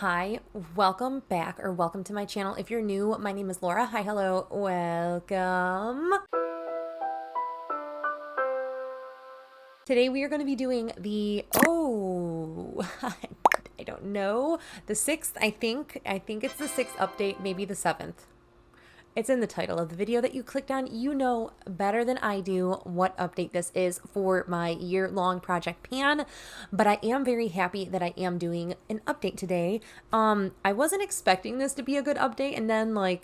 Hi, welcome back or welcome to my channel. If you're new, my name is Laura. Hi, hello, welcome. Today we are going to be doing the, I don't know, the 6th, I think it's the 6th update, maybe the 7th. It's in the title of the video that you clicked on. You know better than I do what update this is for my year-long project pan, but I am very happy that I am doing an update today. I wasn't expecting this to be a good update, and then I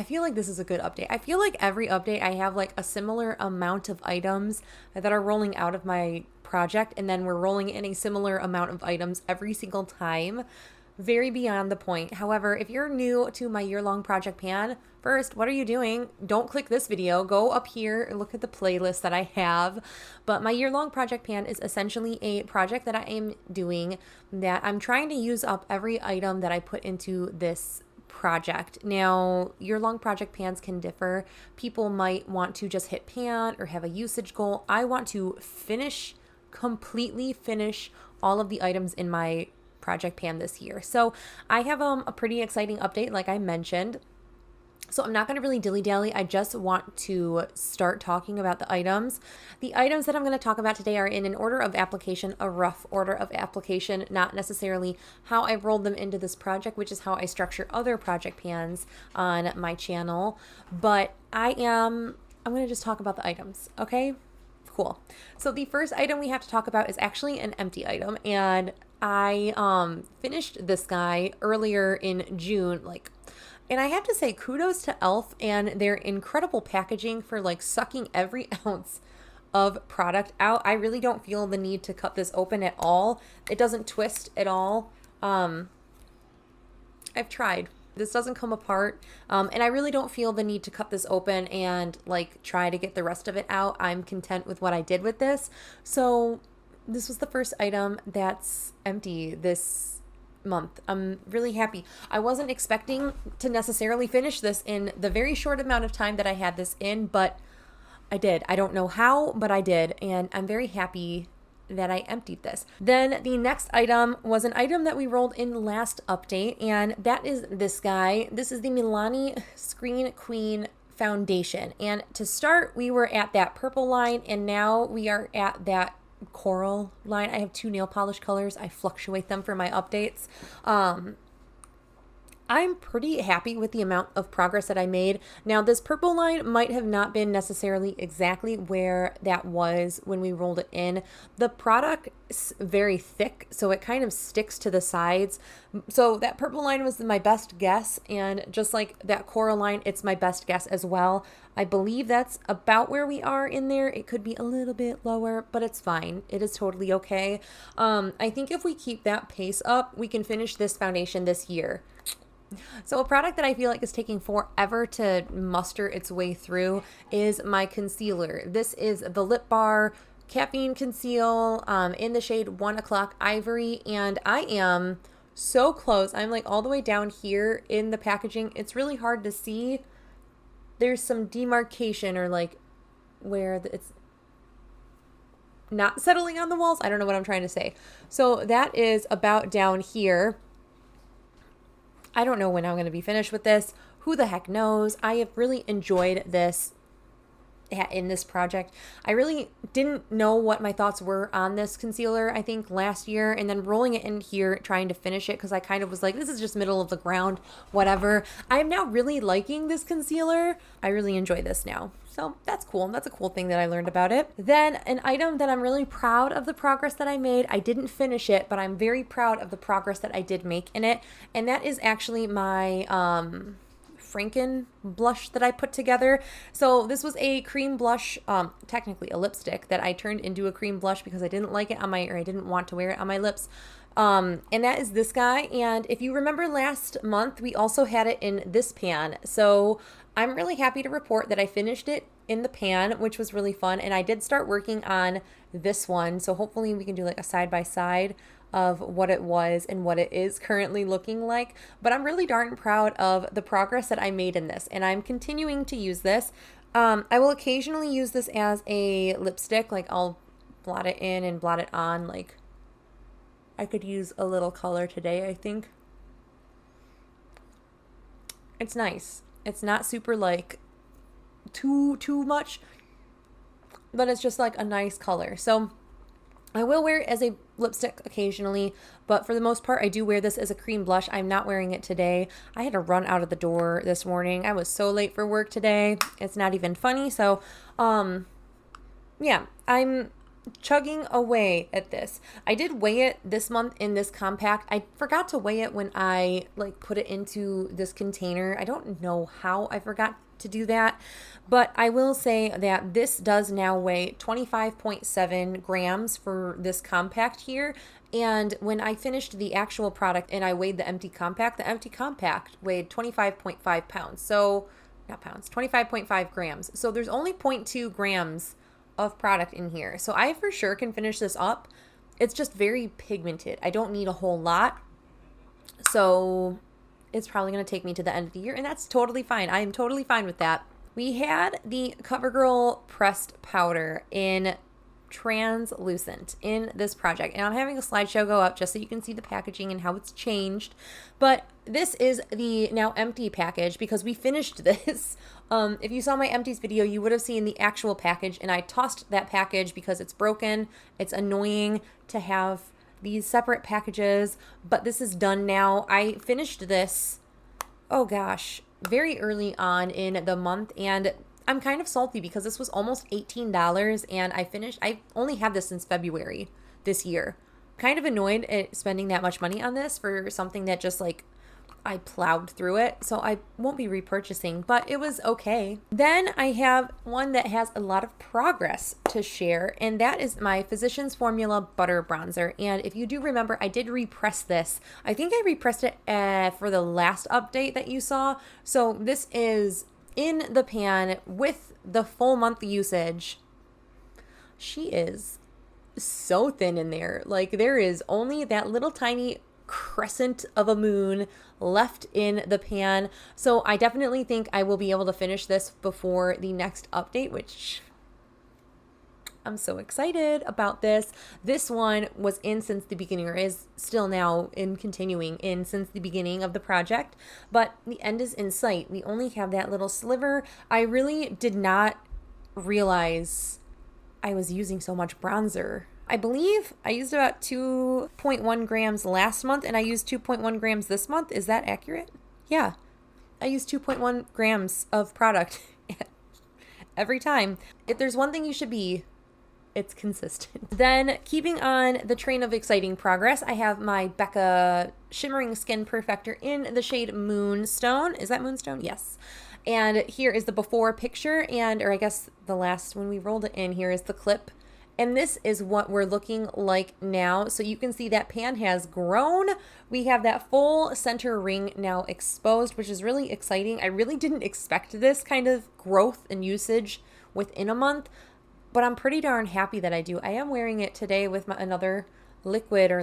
feel like this is a good update. I feel like every update I have like a similar amount of items that are rolling out of my project, and then we're rolling in a similar amount of items every single time. Very beyond the point. However, if you're new to my year-long project pan, first, what are you doing? Don't click this video. Go up here and look at the playlist that I have. But my year-long project pan is essentially a project that I am doing that I'm trying to use up every item that I put into this project. Now, year-long project pans can differ. People might want to just hit pan or have a usage goal. I want to completely finish all of the items in my project pan this year. So I have a pretty exciting update, like I mentioned. So I'm not going to really dilly-dally. I just want to start talking about the items. The items that I'm going to talk about today are in an order of application, a rough order of application, not necessarily how I rolled them into this project, which is how I structure other project pans on my channel. But I'm going to just talk about the items, okay? Cool. So the first item we have to talk about is actually an empty item, and I finished this guy earlier in June, and I have to say kudos to e.l.f. and their incredible packaging for sucking every ounce of product out. I really don't feel the need to cut this open at all. It doesn't twist at all. I've tried. This doesn't come apart, and I really don't feel the need to cut this open and try to get the rest of it out. I'm content with what I did with this. So this was the first item that's empty this month. I'm really happy. I wasn't expecting to necessarily finish this in the very short amount of time that I had this in, but I did. I don't know how, but I did, and I'm very happy that I emptied this. Then the next item was an item that we rolled in last update, and that is this guy. This is the Milani Screen Queen foundation. And to start, we were at that purple line, and now we are at that coral line. I have two nail polish colors. I fluctuate them for my updates. I'm pretty happy with the amount of progress that I made. Now, this purple line might have not been necessarily exactly where that was when we rolled it in. The product is very thick, so it kind of sticks to the sides. So that purple line was my best guess, and just like that coral line, it's my best guess as well. I believe that's about where we are in there. It could be a little bit lower, but it's fine. It is totally okay. I think if we keep that pace up, we can finish this foundation this year. So a product that I feel like is taking forever to muster its way through is my concealer. This is the Lip Bar Caffeine Conceal in the shade 1 o'clock Ivory, and I am so close. I'm all the way down here in the packaging. It's really hard to see. There's some demarcation or where it's not settling on the walls. I don't know what I'm trying to say. So that is about down here. I don't know when I'm going to be finished with this. Who the heck knows? I have really enjoyed this in this project. I really didn't know what my thoughts were on this concealer, I think, last year, and then rolling it in here, trying to finish it, because I kind of was like, this is just middle of the ground, whatever. I'm now really liking this concealer. I really enjoy this now. So that's cool. That's a cool thing that I learned about it. Then an item that I'm really proud of the progress that I made. I didn't finish it, but I'm very proud of the progress that I did make in it. And that is actually my Frankenblush that I put together. So this was a cream blush, technically a lipstick that I turned into a cream blush because I didn't like it on my, or I didn't want to wear it on my lips. And that is this guy. And if you remember last month, we also had it in this pan. So I'm really happy to report that I finished it in the pan, which was really fun. And I did start working on this one. So hopefully we can do a side-by-side of what it was and what it is currently looking like. But I'm really darn proud of the progress that I made in this, and I'm continuing to use this. I will occasionally use this as a lipstick. I'll blot it in and blot it on. I could use a little color today, I think. It's nice. It's not super like too much, but it's just like a nice color. So I will wear it as a lipstick occasionally, but for the most part, I do wear this as a cream blush. I'm not wearing it today. I had to run out of the door this morning. I was so late for work today. It's not even funny. So, yeah, I'm chugging away at this. I did weigh it this month in this compact. I forgot to weigh it when I like put it into this container. I don't know how I forgot to do that, but I will say that this does now weigh 25.7 grams for this compact here. And when I finished the actual product and I weighed the empty compact weighed 25.5 pounds. So not pounds, 25.5 grams. So there's only 0.2 grams of product in here. So I for sure can finish this up. It's just very pigmented. I don't need a whole lot. So it's probably going to take me to the end of the year, and that's totally fine. I am totally fine with that. We had the CoverGirl pressed powder in translucent in this project, and I'm having a slideshow go up just so you can see the packaging and how it's changed. But this is the now empty package because we finished this. If you saw my empties video, you would have seen the actual package, and I tossed that package because it's broken. It's annoying to have these separate packages, but this is done now. I finished this, oh gosh, very early on in the month, and I'm kind of salty because this was almost $18, and I only had this since February this year. Kind of annoyed at spending that much money on this for something that just like I plowed through it, so I won't be repurchasing, but it was okay. Then I have one that has a lot of progress to share, and that is my Physicians Formula Butter Bronzer. And if you do remember, I did repress this. I think I repressed it for the last update that you saw. So this is in the pan with the full month usage. She is so thin in there. Like there is only that little tiny crescent of a moon left in the pan. So I definitely think I will be able to finish this before the next update, which I'm so excited about this. This one was in since the beginning, or is still now in continuing in since the beginning of the project, but the end is in sight. We only have that little sliver. I really did not realize I was using so much bronzer. I believe I used about 2.1 grams last month, and I used 2.1 grams this month. Is that accurate? Yeah. I used 2.1 grams of product every time. If there's one thing you should be, it's consistent. Then, keeping on the train of exciting progress, I have my Becca Shimmering Skin Perfector in the shade Moonstone. Is that Moonstone? Yes. And here is the before picture, or I guess the last, when we rolled it in, here is the clip. And this is what we're looking like now. So you can see that pan has grown. We have that full center ring now exposed, which is really exciting. I really didn't expect this kind of growth and usage within a month, but I'm pretty darn happy that I do. I am wearing it today with another liquid or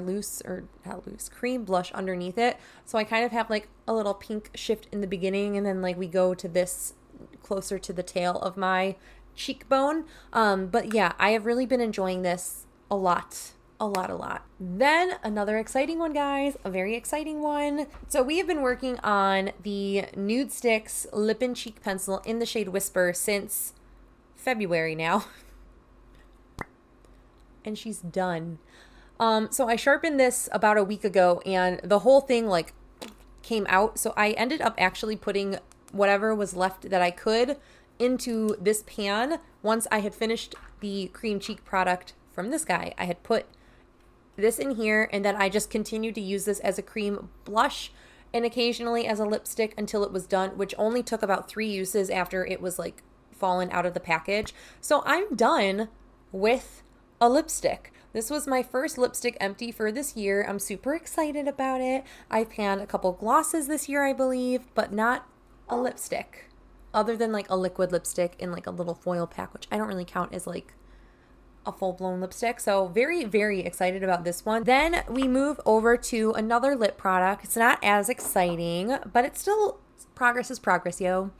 not loose, cream blush underneath it. So I kind of have like a little pink shift in the beginning, and then like we go to this closer to the tail of my cheekbone. But yeah, I have really been enjoying this a lot. Then another exciting one, guys, a very exciting one. So we have been working on the Nude Sticks Lip and Cheek Pencil in the shade Whisper since February now. And she's done. So I sharpened this about a week ago, and the whole thing like came out. So I ended up actually putting whatever was left that I could into this pan. Once I had finished the cream cheek product from this guy, I had put this in here, and then I just continued to use this as a cream blush and occasionally as a lipstick until it was done, which only took about 3 uses after it was like fallen out of the package. So I'm done with a lipstick. This was my first lipstick empty for this year. I'm super excited about it. I've had a couple glosses this year, I believe, but not a lipstick. Other than like a liquid lipstick in like a little foil pack, which I don't really count as like a full-blown lipstick. So very, very excited about this one. Then we move over to another lip product. It's not as exciting, but it's still progress is progress, yo.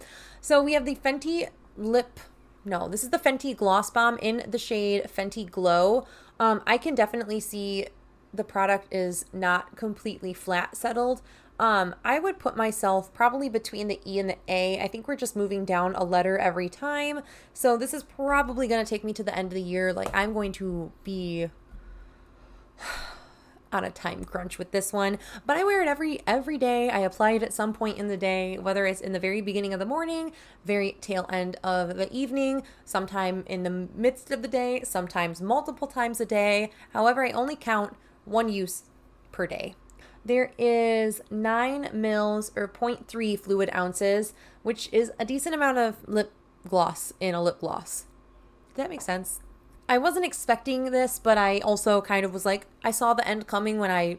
So we have the Fenty this is the Fenty Gloss Bomb in the shade Fenty Glow. I can definitely see the product is not completely flat settled. I would put myself probably between the E and the A. I think we're just moving down a letter every time. So this is probably going to take me to the end of the year. Like, I'm going to be on a time crunch with this one, but I wear it every day. I apply it at some point in the day, whether it's in the very beginning of the morning, very tail end of the evening, sometime in the midst of the day, sometimes multiple times a day. However, I only count one use per day. There is 9 mils or 0.3 fluid ounces, which is a decent amount of lip gloss in a lip gloss. Does that make sense? I wasn't expecting this, but I also kind of was like, I saw the end coming when I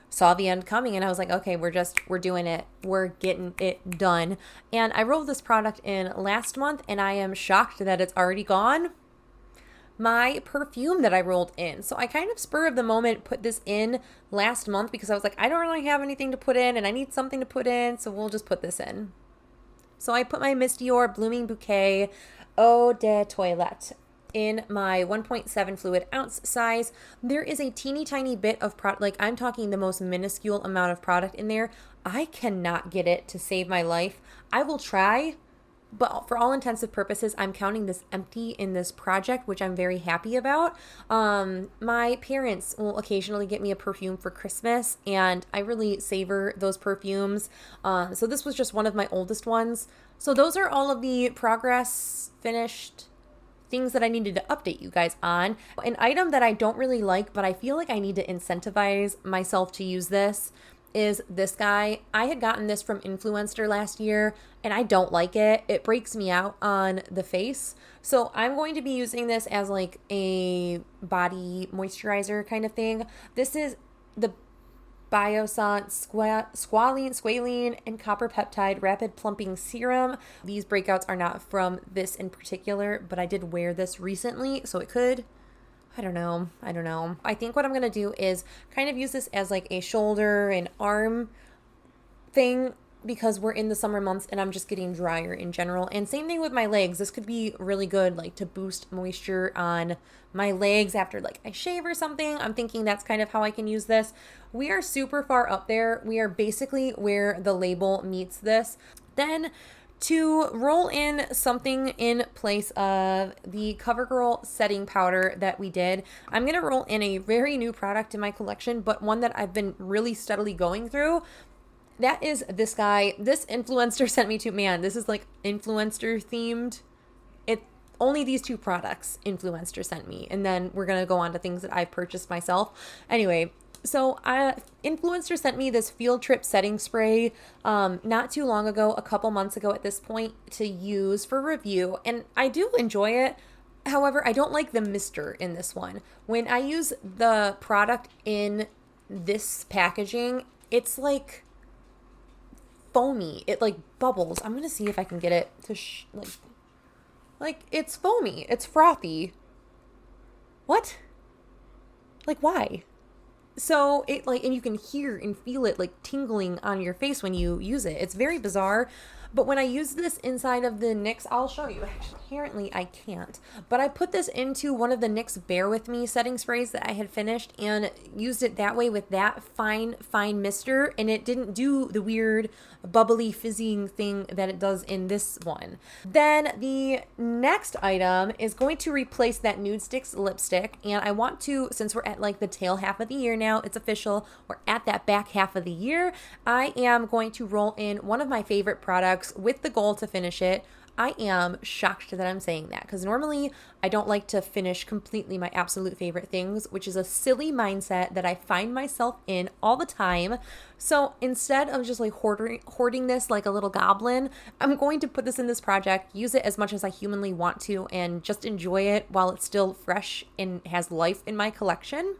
saw the end coming, and I was like, okay, we're doing it. We're getting it done. And I rolled this product in last month, and I am shocked that it's already gone. My perfume that I rolled in. So I kind of spur of the moment put this in last month because I was like, I don't really have anything to put in and I need something to put in, so we'll just put this in. So I put my Miss Dior Blooming Bouquet Eau de Toilette in my 1.7 fluid ounce size. There is a teeny tiny bit of product, like I'm talking the most minuscule amount of product in there. I cannot get it to save my life. I will try, but for all intensive purposes, I'm counting this empty in this project, which I'm very happy about. My parents will occasionally get me a perfume for Christmas, and I really savor those perfumes. So this was just one of my oldest ones. So those are all of the progress, finished things that I needed to update you guys on. An item that I don't really like, but I feel like I need to incentivize myself to use this, is this guy. I had gotten this from Influenster last year and I don't like it. It breaks me out on the face. So I'm going to be using this as like a body moisturizer kind of thing. This is the Biossance Squalene and Copper Peptide Rapid Plumping Serum. These breakouts are not from this in particular, but I did wear this recently, so it could. I don't know. I think what I'm going to do is kind of use this as like a shoulder and arm thing because we're in the summer months and I'm just getting drier in general. And same thing with my legs. This could be really good like to boost moisture on my legs after like I shave or something. I'm thinking that's kind of how I can use this. We are super far up there. We are basically where the label meets this. Then to roll in something in place of the CoverGirl setting powder that we did, I'm going to roll in a very new product in my collection, but one that I've been really steadily going through. That is this guy. This influencer sent me to, man, this is like influencer themed. It only these two products Influencer sent me, and then we're going to go on to things that I've purchased myself. Anyway, so Influencer sent me this field trip setting spray not too long ago, a couple months ago at this point, to use for review, and I do enjoy it. However, I don't like the mister in this one. When I use the product in this packaging, it's like foamy. It like bubbles. I'm gonna see if I can get it to like it's foamy. It's frothy. What? Like why? So it like, and you can hear and feel it like tingling on your face when you use it. It's very bizarre. But when I use this inside of the NYX, I'll show you. Apparently I can't. But I put this into one of the NYX Bear With Me setting sprays that I had finished and used it that way with that fine mister. And it didn't do the weird bubbly fizzing thing that it does in this one. Then the next item is going to replace that Nude Sticks lipstick. And I want to, since we're at like the tail half of the year now, it's official. We're at that back half of the year. I am going to roll in one of my favorite products with the goal to finish it. I am shocked that I'm saying that because normally I don't like to finish completely my absolute favorite things, which is a silly mindset that I find myself in all the time. So instead of just like hoarding this like a little goblin, I'm going to put this in this project, use it as much as I humanly want to, and just enjoy it while it's still fresh and has life in my collection.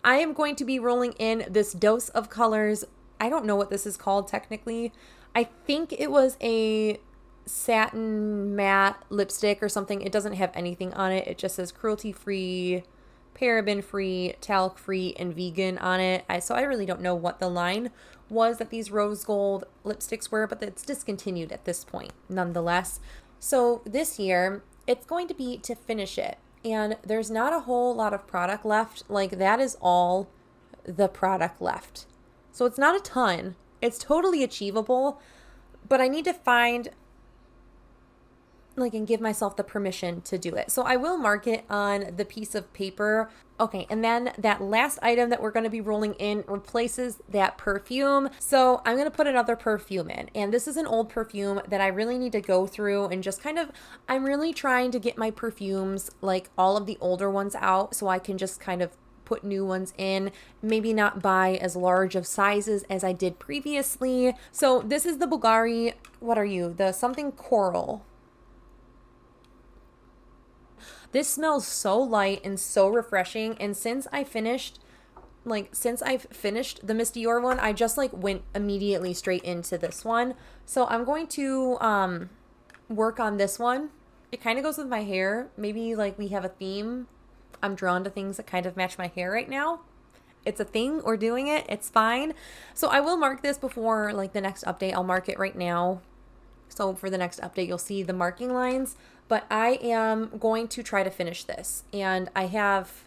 I am going to be rolling in this Dose of Colors. I don't know what this is called technically. I think it was a satin matte lipstick or something. It doesn't have anything on it. It just says cruelty-free, paraben-free, talc-free, and vegan on it. So I really don't know what the line was that these rose gold lipsticks were, but it's discontinued at this point nonetheless. So this year, it's going to be to finish it. and there's not a whole lot of product left. Like, that is all the product left. So it's not a ton. It's totally achievable, but I need to find, like, and give myself the permission to do it. So I will mark it on the piece of paper. Okay, and then that last item that we're going to be rolling in replaces that perfume. So I'm going to put another perfume in. And this is an old perfume that I really need to go through and just kind of, I'm really trying to get my perfumes, like all of the older ones out, so I can just kind of put new ones in, maybe not buy as large of sizes as I did previously. So this is the Bulgari, what are you? The something coral. This smells so light and so refreshing. And since I've finished the Miss Dior one, I just like went immediately straight into this one. So I'm going to work on this one. It kind of goes with my hair. Maybe like we have a theme. I'm drawn to things that kind of match my hair right now. It's a thing. We're doing it. It's fine. So I will mark this before like the next update. I'll mark it right now. So for the next update, you'll see the marking lines. But I am going to try to finish this. And I have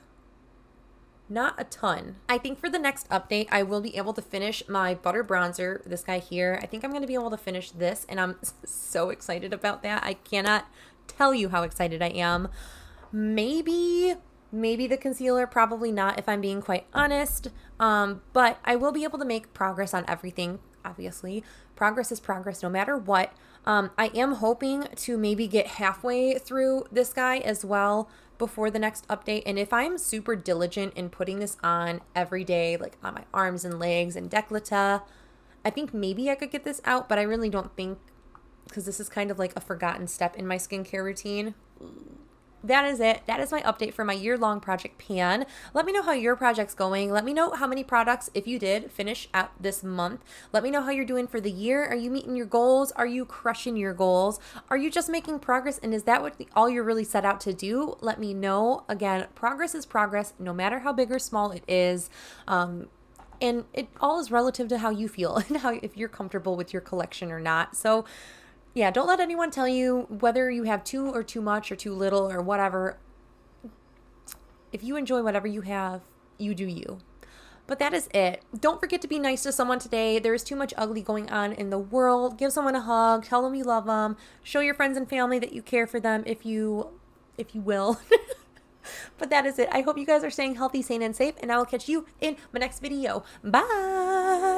not a ton. I think for the next update, I will be able to finish my butter bronzer, this guy here. I think I'm going to be able to finish this. And I'm so excited about that. I cannot tell you how excited I am. Maybe the concealer, probably not if I'm being quite honest. But I will be able to make progress on everything, obviously. Progress is progress no matter what. I am hoping to maybe get halfway through this guy as well before the next update. And if I'm super diligent in putting this on every day, like on my arms and legs and décolleté, I think maybe I could get this out, but I really don't think, because this is kind of like a forgotten step in my skincare routine. That is it. That is my update for my year-long project pan. Let me know how your project's going. Let me know how many products, if you did, finish out this month. Let me know how you're doing for the year. Are you meeting your goals? Are you crushing your goals? Are you just making progress? And is that what all you're really set out to do? Let me know. Again, progress is progress, no matter how big or small it is. And it all is relative to how you feel and how, if you're comfortable with your collection or not. So yeah, don't let anyone tell you whether you have too or too much or too little or whatever. If you enjoy whatever you have, you do you. But that is it. Don't forget to be nice to someone today. There is too much ugly going on in the world. Give someone a hug. Tell them you love them. Show your friends and family that you care for them if you will. But that is it. I hope you guys are staying healthy, sane, and safe. And I will catch you in my next video. Bye.